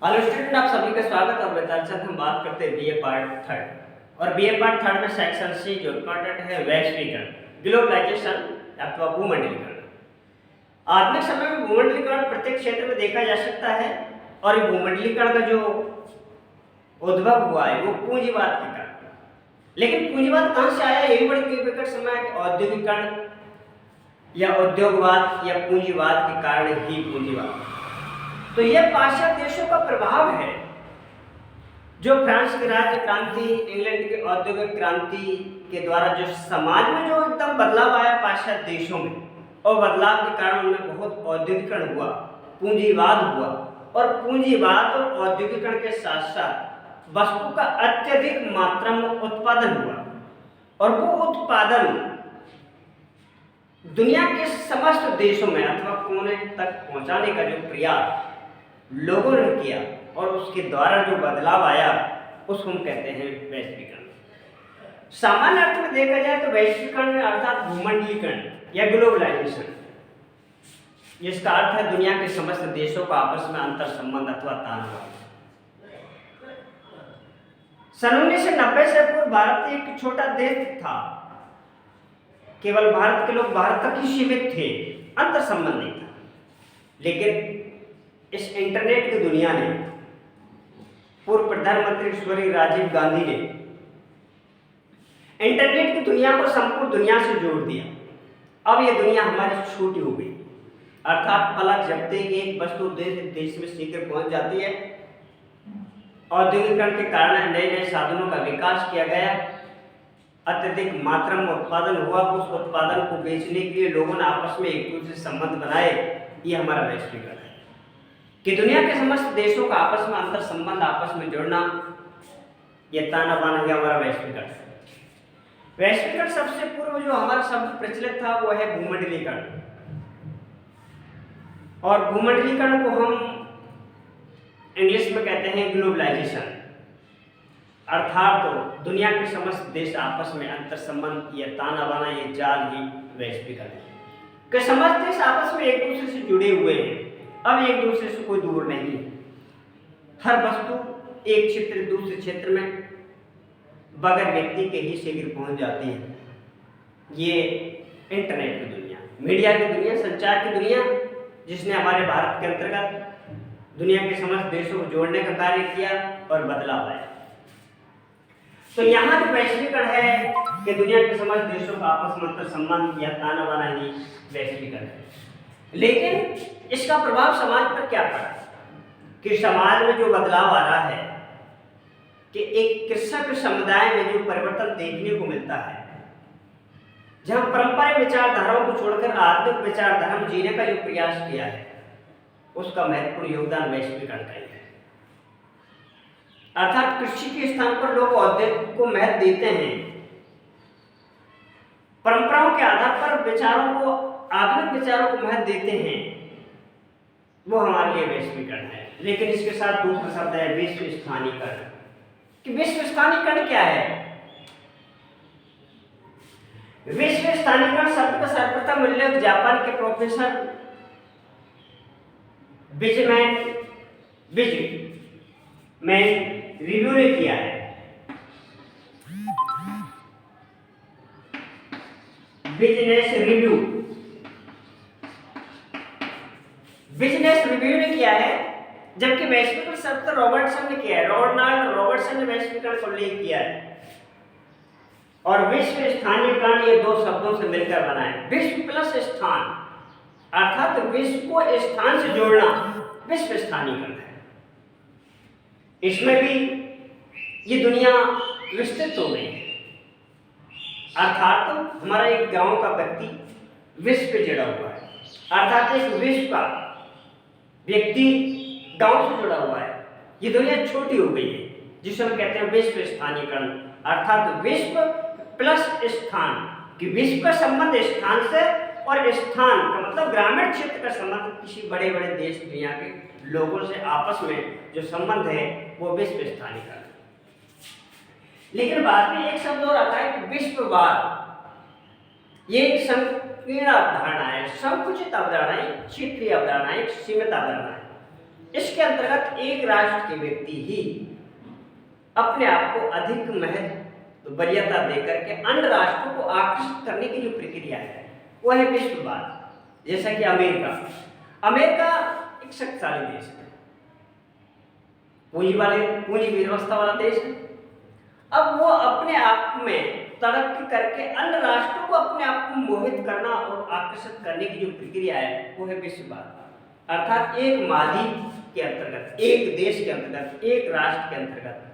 Hello student, आप सभी का स्वागत। और बेताल हम बात करते हैं बीए पार्ट थर्ड। और बीए पार्ट थर्ड में सेक्शन सी जो इम्पोर्टेंट है वैश्वीकरण, ग्लोबलाइजेशन अथवा भूमंडलीकरण। आधुनिक समय में भूमंडलीकरण प्रत्येक क्षेत्र में देखा जा सकता है। और ये भूमंडलीकरण का जो उद्भव हुआ है वो पूंजीवाद के कारण। लेकिन पूंजीवाद कहाँ से आया, ये भी बड़ी विकट समय है कि औद्योगिकरण या उद्योगवाद या पूंजीवाद के कारण ही पूंजीवाद। तो यह पाश्चात्य देशों का प्रभाव है, जो फ्रांस की राज्य क्रांति, इंग्लैंड की औद्योगिक क्रांति के द्वारा जो समाज में जो एकदम बदलाव आया पाश्चात्य देशों में, और बदलाव के कारण उनमें बहुत औद्योगिकरण हुआ, पूंजीवाद हुआ। और पूंजीवाद और औद्योगिकरण के साथ साथ वस्तु का अत्यधिक मात्रा में उत्पादन हुआ। और वो उत्पादन दुनिया के समस्त देशों में अथवा कोने तक पहुंचाने का जो प्रयास लोगों ने किया और उसके द्वारा जो बदलाव आया उसको हम कहते हैं वैश्वीकरण। सामान्य अर्थ में देखा जाए तो वैश्वीकरण अर्थात भूमंडलीकरण या ग्लोबलाइजेशन, जिसका अर्थ है दुनिया के समस्त देशों का आपस में अंतर संबंध अथवा तालमेल। सन 1990 से पूर्व भारत एक छोटा देश था। केवल भारत के लोग भारत तक ही सीमित थे, अंतर संबंध नहीं था। लेकिन इस इंटरनेट की दुनिया ने, पूर्व प्रधानमंत्री स्वर्गीय राजीव गांधी ने इंटरनेट की दुनिया को संपूर्ण दुनिया से जोड़ दिया। अब यह दुनिया हमारी छोटी हो गई, अर्थात पलक झपकते ही एक वस्तु देश में शीघ्र पहुंच जाती है। औद्योगिकरण के कारण नए नए साधनों का विकास किया गया, अत्यधिक मात्रा में उत्पादन हुआ। उस उत्पादन को बेचने के लिए लोगों ने आपस में एक दूसरे से संबंध बनाए। ये हमारा वैश्वीकरण है कि दुनिया के समस्त देशों का आपस में अंतर संबंध, आपस में जुड़ना, यह ताना बाना ही हमारा वैश्वीकरण है। वैश्वीकरण सबसे पूर्व जो हमारा शब्द प्रचलित था वो है भूमंडलीकरण। और भूमंडलीकरण को हम इंग्लिश में कहते हैं ग्लोबलाइजेशन, अर्थात तो दुनिया के समस्त देश आपस में अंतर संबंध, यह ताना बाना, यह जाल ही वैश्वीकरण है कि समस्त देश आपस में एक दूसरे से जुड़े हुए हैं। अब एक दूसरे से कोई दूर नहीं है। हर वस्तु एक क्षेत्र दूसरे क्षेत्र में बगैर व्यक्ति के ही शीघ्र पहुंच जाती है। ये इंटरनेट की दुनिया, मीडिया की दुनिया, संचार की दुनिया, जिसने हमारे भारत के अंतर्गत दुनिया के समस्त देशों को जोड़ने का कार्य किया और बदलाव आया। तो यहाँ जो वैश्वीकरण है कि दुनिया के समस्त देशों का आपस में अंतर संबंध या ताना बाना ही वैश्वीकरण है। लेकिन इसका प्रभाव समाज पर क्या पड़ा कि समाज में जो बदलाव आ रहा है कि एक कृषक समुदाय में जो परिवर्तन देखने को मिलता है, जहां पारंपरिक विचारधाराओं को छोड़कर आधुनिक विचारधारा में जीने का जो प्रयास किया है, उसका महत्वपूर्ण योगदान वैश्वीकरण का ही है। अर्थात कृषि के स्थान पर लोग औद्योगिक को महत्व देते हैं, परंपराओं के आधार पर विचारों को, आधुनिक विचारों को महत्व देते हैं, वो हमारे लिए वैश्वीकरण है। लेकिन इसके साथ दूसरा शब्द है विश्व स्थानीयकरण। कि विश्व स्थानीयकरण क्या है? विश्व स्थानीयकरण शब्द का सर्वप्रथम उल्लेख जापान के प्रोफेसर बिजमैन रिव्यू ने किया है। बिजनेस रिव्यू ने किया है, जबकि वैश्वीकरण शब्द रॉबर्टसन ने किया है। रोनाल्ड रॉबर्टसन ने वैश्वीकरण को उल्लेख किया है। और विश्व स्थानीयकरण ये दो शब्दों से मिलकर बना है। विश्व प्लस स्थान, अर्थात विश्व को स्थान से जोड़ना, विश्व स्थानीयकरण है। इसमें भी ये दुनिया विस्तृत हो गई है, अर्थात तो हमारा एक गांव का व्यक्ति विश्व पे जुड़ा हुआ है, अर्थात एक विश्व का व्यक्ति गांव से जुड़ा हुआ है। ये दुनिया छोटी हो गई है, जिसे हम कहते हैं विश्व स्थानीयकरण, अर्थात विश्व प्लस स्थान। कि विश्व का संबंध स्थान से, और स्थान का मतलब ग्रामीण क्षेत्र का संबंध किसी बड़े बड़े देश दुनिया के लोगों से आपस में जो संबंध है वो विश्व स्थानीयकरण। लेकिन बाद में एक शब्द और आता है कि विश्ववाद। ये एक संकीर्ण अवधारणा है, संकुचित अवधारणा है, क्षेत्रीय अवधारणा है, एक सीमित अवधारणा है। इसके अंतर्गत एक राष्ट्र के व्यक्ति ही अपने आप को अधिक महत्व वरीयता देकर के अन्य राष्ट्रों को आकर्षित करने की जो प्रक्रिया है वह है विश्ववाद। जैसा कि अमेरिका एक शक्तिशाली देश है, पूंजी व्यवस्था वाला देश है। अब वो अपने आप में तरक्की करके अन्य राष्ट्रों को अपने आप को मोहित करना और आकर्षित करने की जो प्रक्रिया है वो है विश्ववाद। अर्थात एक महाद्वीप के अंतर्गत, एक देश के अंतर्गत, एक राष्ट्र के अंतर्गत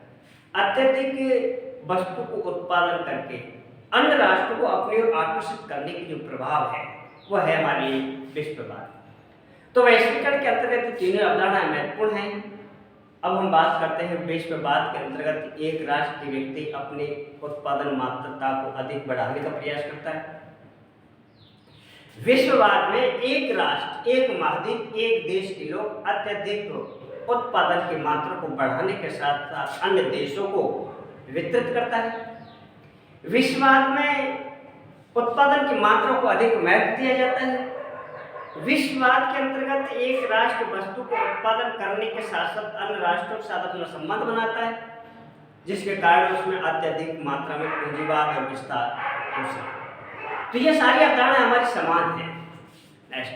अत्यधिक वस्तु को उत्पादन करके अन्य राष्ट्रों को अपनी ओर आकर्षित करने की जो प्रभाव है वह है हमारे लिए विश्ववाद। तो वैश्वीकरण के अंतर्गत तीनों अवधारणाएं महत्वपूर्ण हैं। अब हम बात करते हैं विश्ववाद के अंतर्गत एक राष्ट्र के व्यक्ति अपने उत्पादन मात्रता को अधिक बढ़ाने का प्रयास करता है। विश्ववाद में एक राष्ट्र, एक महाद्वीप, एक देश के लोग अत्यधिक उत्पादन की मात्रा को बढ़ाने के साथ साथ अन्य देशों को वितरित करता है। विश्ववाद में उत्पादन की मात्रा को अधिक महत्व दिया जाता है। विश्ववाद के अंतर्गत एक राष्ट्र वस्तु को उत्पादन करने के साथ साथ अन्य राष्ट्रों के साथ अपना संबंध बनाता है, जिसके कारण उसमें अत्यधिक मात्रा में पूंजीवाद और विस्तार हो सकता है। तो ये सारी अवधारणाएं हमारी समान हैं। नेक्स्ट